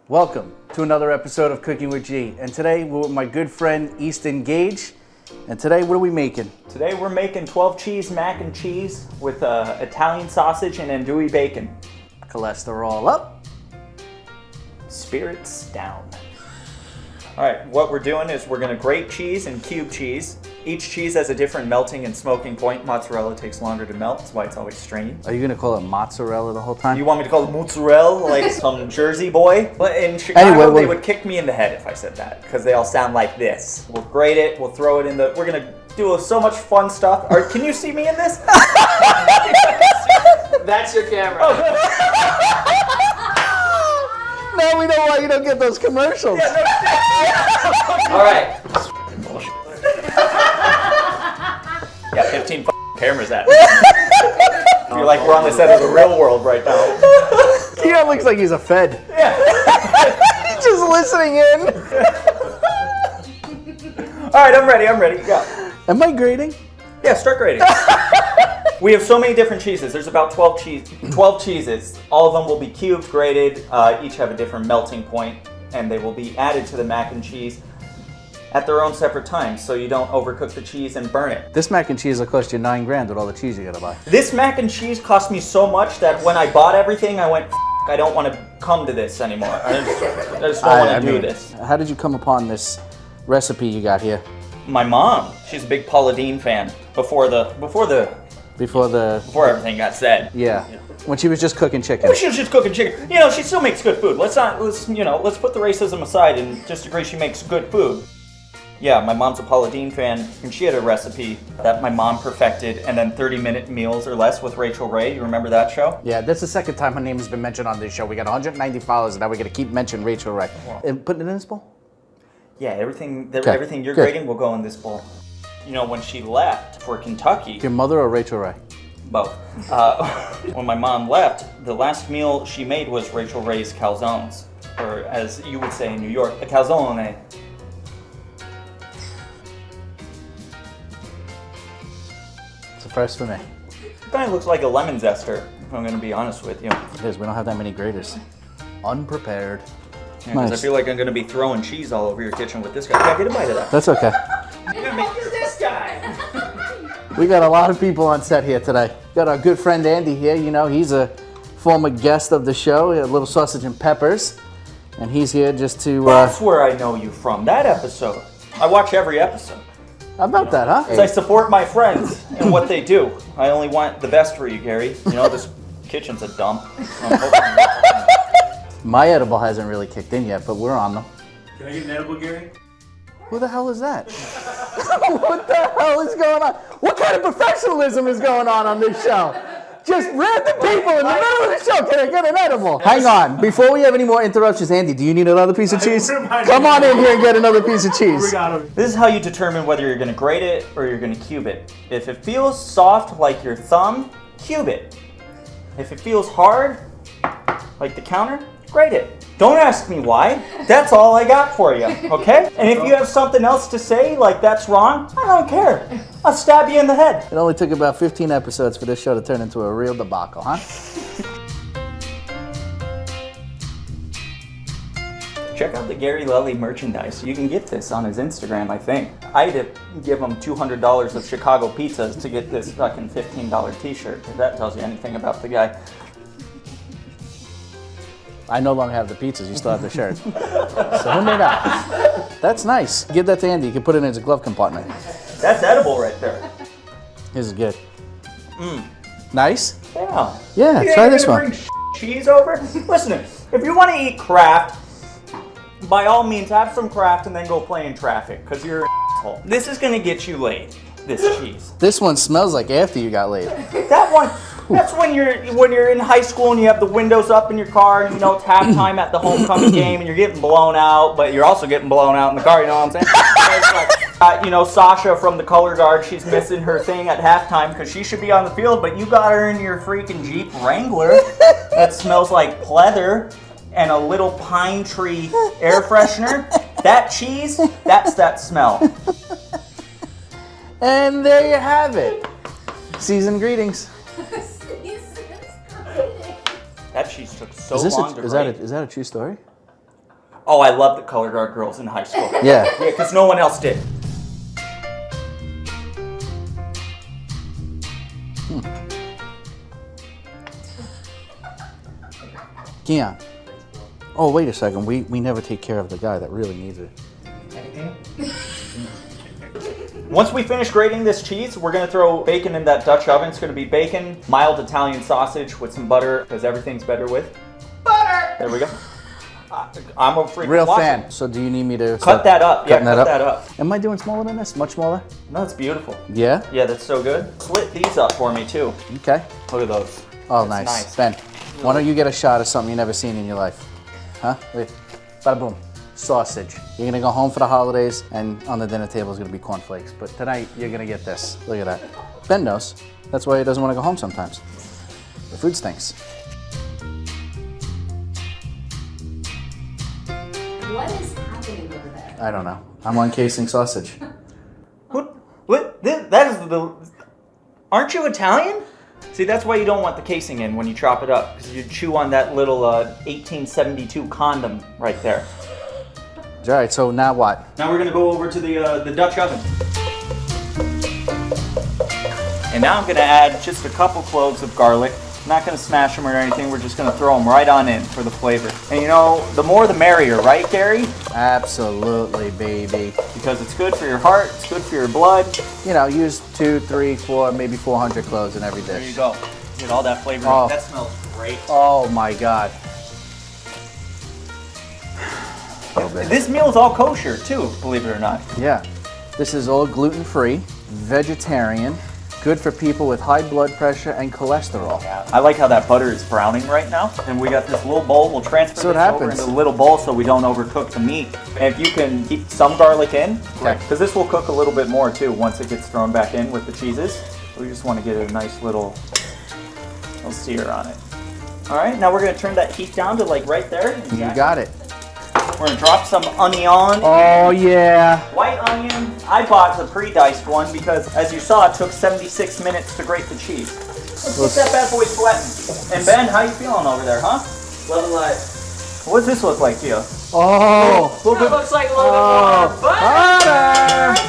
Welcome to another episode of Cooking with G. And today we're with my good friend Easton Gage. And today what are we making? Today we're making 12 cheese mac and cheese with Italian sausage and andouille bacon. Cholesterol up. Spirits down. All right, what we're doing is we're gonna grate cheese and cube cheese. Each cheese has a different melting and smoking point. Mozzarella takes longer to melt, that's why it's always stringy. Are you gonna call it mozzarella the whole time? You want me to call it mozzarella like some Jersey boy? But in Chicago, they would kick me in the head if I said that, because they all sound like this. We'll grate it, we'll throw it in the, we're gonna do so much fun stuff. Can you see me in this? That's your camera. Now we know why you don't get those commercials. All right. Yeah, 15 cameras at me. You're like we're on the set of the real world right now. Keon looks like he's a fed. Yeah. He's just listening in. All right, I'm ready. Yeah. Am I grading? Yeah, start grading. We have so many different cheeses. There's about 12 cheeses. All of them will be cubed, grated. Each have a different melting point, and they will be added to the mac and cheese at their own separate times, so you don't overcook the cheese and burn it. This mac and cheese will cost you $9 grand with all the cheese you gotta buy. This mac and cheese cost me so much that when I bought everything, I went, I don't want to come to this anymore. I just don't want to do this. How did you come upon this recipe you got here? My mom, she's a big Paula Deen fan before everything got said. Yeah. When she was just cooking chicken. She was just cooking chicken. You know, she still makes good food. Let's put the racism aside and just agree she makes good food. Yeah, my mom's a Paula Deen fan, and she had a recipe that my mom perfected, and then 30-minute meals or less with Rachel Ray. You remember that show? Yeah, that's the second time her name has been mentioned on this show. We got 190 followers, and now we're gonna keep mentioning Rachel Ray. And putting it in this bowl? Yeah, everything you're grading will go in this bowl. You know, when she left for Kentucky. Your mother or Rachel Ray? Both. When my mom left, the last meal she made was Rachel Ray's calzones, or as you would say in New York, a calzone. It's a first for me. It kind of looks like a lemon zester, if I'm going to be honest with you. It is. We don't have that many graders. Unprepared. Yeah, nice. I feel like I'm going to be throwing cheese all over your kitchen with this guy. Yeah, get a bite of that. That's okay. You're going to make this guy. We got a lot of people on set here today. Got our good friend Andy here. You know, he's a former guest of the show, a Little Sausage and Peppers. And he's here just to... That's where I know you from, that episode. I watch every episode. How about that, huh? Because I support my friends and what they do. I only want the best for you, Gary. You know, this kitchen's a dump. My edible hasn't really kicked in yet, but we're on them. Can I get an edible, Gary? Who the hell is that? What the hell is going on? What kind of professionalism is going on this show? Just random people in the middle of the show. Can I get an edible? Hang on. Before we have any more interruptions, Andy, do you need another piece of cheese? Come on in here and get another piece of cheese. This is how you determine whether you're going to grate it or you're going to cube it. If it feels soft like your thumb, cube it. If it feels hard, like the counter, grate it. Don't ask me why. That's all I got for you, okay? And if you have something else to say, like that's wrong, I don't care. I'll stab you in the head. It only took about 15 episodes for this show to turn into a real debacle, huh? Check out the Gary Lelly merchandise. You can get this on his Instagram, I think. I had to give him $200 of Chicago pizzas to get this fucking $15 t-shirt, if that tells you anything about the guy. I no longer have the pizzas, you still have the shirt. So who made that? That's nice. Give that to Andy, you can put it in his glove compartment. That's edible right there. This is good. Nice? Yeah. Yeah, You try ain't this gonna one. bring cheese over? Listen, if you want to eat Kraft, by all means have some Kraft and then go play in traffic, because you're an asshole. This is gonna get you laid, this cheese. This one smells like after you got laid. That one, that's when you're in high school and you have the windows up in your car and you know it's halftime at the homecoming game and you're getting blown out, but you're also getting blown out in the car, you know what I'm saying? It's like, you know, Sasha from the color guard, she's missing her thing at halftime because she should be on the field, but you got her in your freaking Jeep Wrangler that smells like pleather and a little pine tree air freshener. That cheese, that's that smell. And there you have it. Seasoned greetings. That cheese took so long to grate. Is that a true story? Oh, I love the color guard girls in high school. Yeah. Yeah, because no one else did. Keon. Oh, wait a second. We never take care of the guy that really needs it. Once we finish grating this cheese, we're gonna throw bacon in that Dutch oven. It's gonna be bacon, mild Italian sausage with some butter, because everything's better with butter. There we go. I'm a freaking Real watcher. fan. So do you need me to Cut that up. Yeah, cutting cut that up. Am I doing smaller than this? Much smaller? No, it's beautiful. Yeah? Yeah, that's so good. Split these up for me too. Okay. Look at those. Oh, That's nice. Ben, why don't you get a shot of something you've never seen in your life? Huh? Wait. Bada boom. Sausage. You're gonna go home for the holidays, and on the dinner table is gonna be cornflakes. But tonight, you're gonna get this. Look at that. Ben knows. That's why he doesn't want to go home sometimes. The food stinks. What is happening over there? I don't know. I'm uncasing sausage. What? That is the. Aren't you Italian? See, that's why you don't want the casing in when you chop it up, because you chew on that little 1872 condom right there. All right, so now what? Now we're gonna go over to the Dutch oven. And now I'm gonna add just a couple cloves of garlic. I'm not gonna smash them or anything, we're just gonna throw them right on in for the flavor. And you know, the more the merrier, right, Gary? Absolutely, baby. Because it's good for your heart, it's good for your blood. You know, use 2, 3, 4, maybe 400 cloves in every dish. There you go. Get all that flavor. Oh. That smells great. Oh my God. A little bit. This meal is all kosher too, believe it or not. Yeah. This is all gluten-free, vegetarian, good for people with high blood pressure and cholesterol. I like how that butter is browning right now. And we got this little bowl. We'll transfer So it this over happens. into a little bowl so we don't overcook the meat. And if you can keep some garlic in, Okay. because this will cook a little bit more too once it gets thrown back in with the cheeses. We just want to get a nice little sear on it. All right, now we're going to turn that heat down to like right there. You got it. We're going to drop some onion. Oh yeah. White onion. I bought the pre-diced one because, as you saw, it took 76 minutes to grate the cheese. Let's get that bad boy sweating. And Ben, how you feeling over there, huh? Loving life. What does this look like to you? Oh. That looks like a little bit more butter.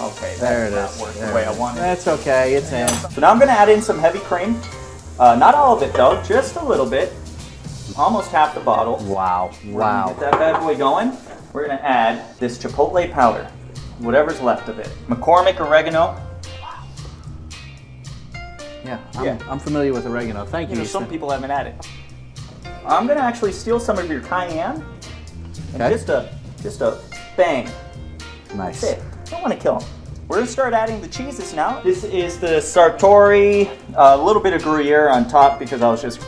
Okay, There it that is. worked the There way it I is. wanted. That's okay. It's in. So now I'm going to add in some heavy cream. Not all of it though, just a little bit. Almost half the bottle. Wow. Get Wow. that bad boy going. We're going to add this chipotle powder, whatever's left of it. McCormick oregano. Yeah. Yeah. I'm familiar with oregano. Thank you. You know, some Easton. people haven't added. I'm going to actually steal some of your cayenne. And Okay. just a bang. Nice. That's it. Don't want to kill them. We're going to start adding the cheeses now. This is the Sartori, a little bit of Gruyere on top because I was just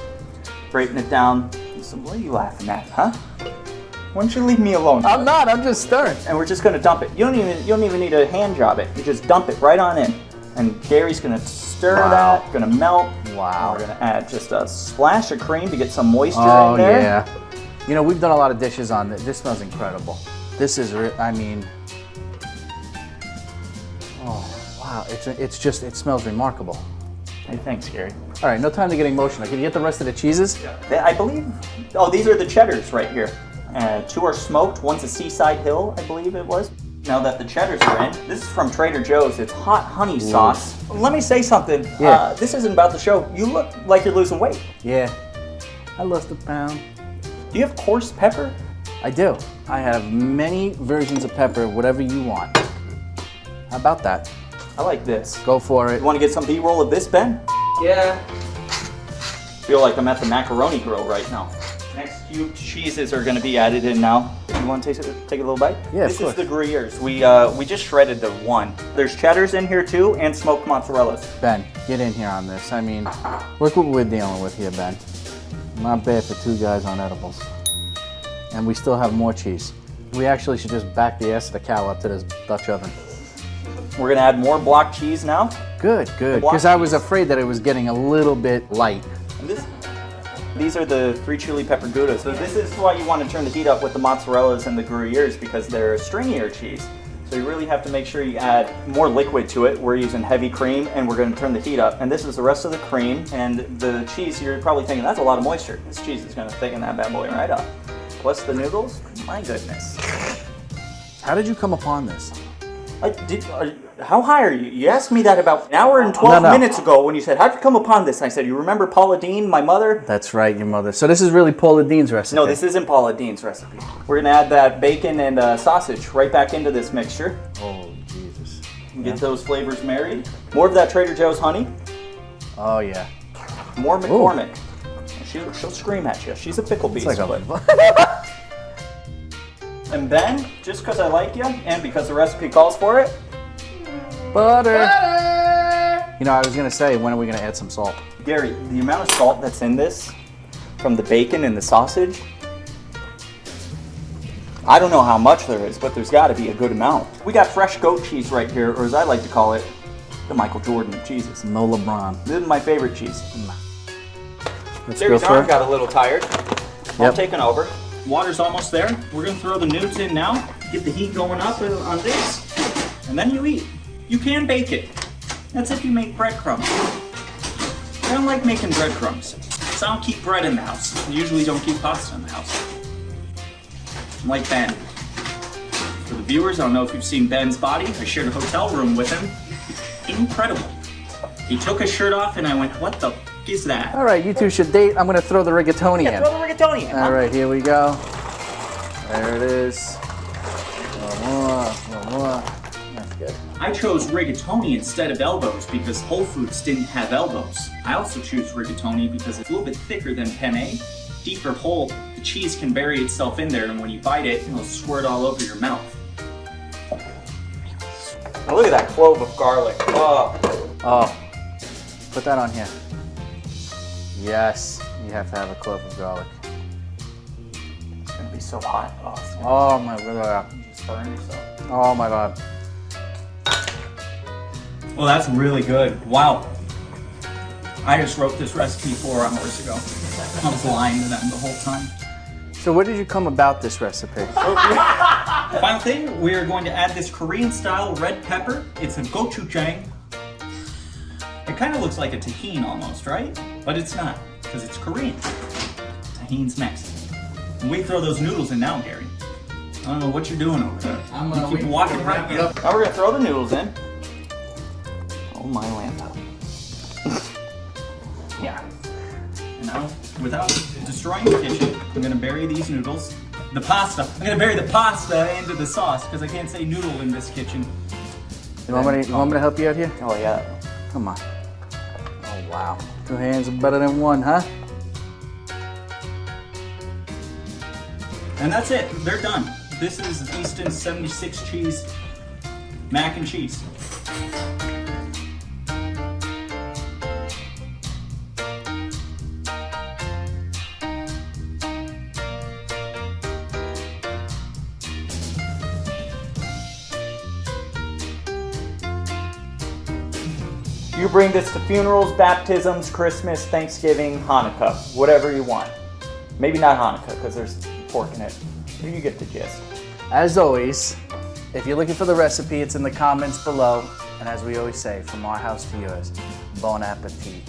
grating it down. So what are you laughing at, huh? Why don't you leave me alone? I'm not. I'm just stirring. And we're just going to dump it. You don't even need to hand job it. You just dump it right on in. And Gary's going to stir Wow. that, going to melt. Wow. And we're going to add just a splash of cream to get some moisture Oh in there. yeah. You know, we've done a lot of dishes on this. This smells incredible. This is, I mean, oh wow. It's just, it smells remarkable. Hey, thanks, Gary. All right, no time to get emotional. Can you get the rest of the cheeses? I believe, oh, these are the cheddars right here. 2 are smoked, one's a Seaside Hill, I believe it was. Now that the cheddars are in, this is from Trader Joe's. It's hot honey sauce. Let me say something. Yeah. This isn't about the show. You look like you're losing weight. Yeah. I lost a pound. Do you have coarse pepper? I do. I have many versions of pepper, whatever you want. How about that? I like this. Go for it. You want to get some B-roll of this, Ben? Yeah. Feel like I'm at the macaroni grill right now. Next few cheeses are going to be added in now. You want to take a little bite? Yeah, of This course. is the Gruyères. We just shredded the one. There's cheddars in here too, and smoked mozzarellas. Ben, get in here on this. I mean, look what we're dealing with here, Ben. Not bad for 2 guys on edibles. And we still have more cheese. We actually should just back the ass of the cow up to this Dutch oven. We're going to add more block cheese now. Good, good. block Because I was cheese. afraid that it was getting a little bit light. And these are the 3 chili pepper goudas. So this is why you want to turn the heat up with the mozzarellas and the Gruyères, because they're a stringier cheese. So you really have to make sure you add more liquid to it. We're using heavy cream, and we're going to turn the heat up. And this is the rest of the cream, and the cheese, you're probably thinking, that's a lot of moisture. This cheese is going to thicken that bad boy right up. plus the noodles. My goodness. How did you come upon this? How high are you? You asked me that about an hour and 12 minutes ago when you said, how'd you come upon this? And I said, you remember Paula Deen, my mother? That's right, your mother. So this is really Paula Deen's recipe. No, this isn't Paula Deen's recipe. We're going to add that bacon and sausage right back into this mixture. Oh, Jesus. Get those flavors married. More of that Trader Joe's honey. Oh, yeah. More McCormick. She'll scream at you. She's a pickle beast. It's like And then, just because I like you, and because the recipe calls for it, butter. You know, I was going to say, when are we going to add some salt? Gary, the amount of salt that's in this, from the bacon and the sausage, I don't know how much there is, but there's got to be a good amount. We got fresh goat cheese right here, or as I like to call it, the Michael Jordan of cheeses. No LeBron. This is my favorite cheese. Let's Gary's go for arm it. got a little tired. I'm Yep. taking over. Water's almost there. We're gonna throw the nudes in now. Get the heat going up on this, and then you eat. You can bake it. That's if you make breadcrumbs. I don't like making breadcrumbs. So I don't keep bread in the house. I usually don't keep pasta in the house. I'm like Ben. For the viewers, I don't know if you've seen Ben's body. I shared a hotel room with him. Incredible. He took his shirt off and I went, what the f*** is that? All right, you two should date. I'm going to throw the rigatoni in. Throw the rigatoni in. All right, here we go. There it is. A little more. That's good. I chose rigatoni instead of elbows because Whole Foods didn't have elbows. I also choose rigatoni because it's a little bit thicker than penne, deeper hole. The cheese can bury itself in there, and when you bite it, it'll squirt all over your mouth. Now look at that clove of garlic. Oh. Oh, put that on here. Yes, you have to have a clove of garlic. It's gonna be so hot. Oh, it's gonna Oh my god. just burn yourself. Oh my god. Well, that's really good. Wow. I just wrote this recipe 4 hours ago. I was lying to them the whole time. So where did you come about this recipe? Final thing, we are going to add this Korean-style red pepper. It's a gochujang. It kind of looks like a tahini almost, right? But it's not, because it's Korean. Tahini's Mexican. And we throw those noodles in now, Gary. I don't know what you're doing over there. You keep walking right in. Now we're gonna throw the noodles in. Oh my laptop. Yeah. And now, without destroying the kitchen, I'm gonna bury these noodles. The pasta. I'm gonna bury the pasta into the sauce because I can't say noodle in this kitchen. You want me to help you out here? Oh yeah. Come on. Oh wow. 2 hands are better than 1, huh? And that's it. They're done. This is Easton's 76 cheese mac and cheese. You bring this to funerals, baptisms, Christmas, Thanksgiving, Hanukkah, whatever you want. Maybe not Hanukkah because there's pork in it. But you get the gist. As always, if you're looking for the recipe, it's in the comments below. And as we always say, from our house to yours, bon appetit.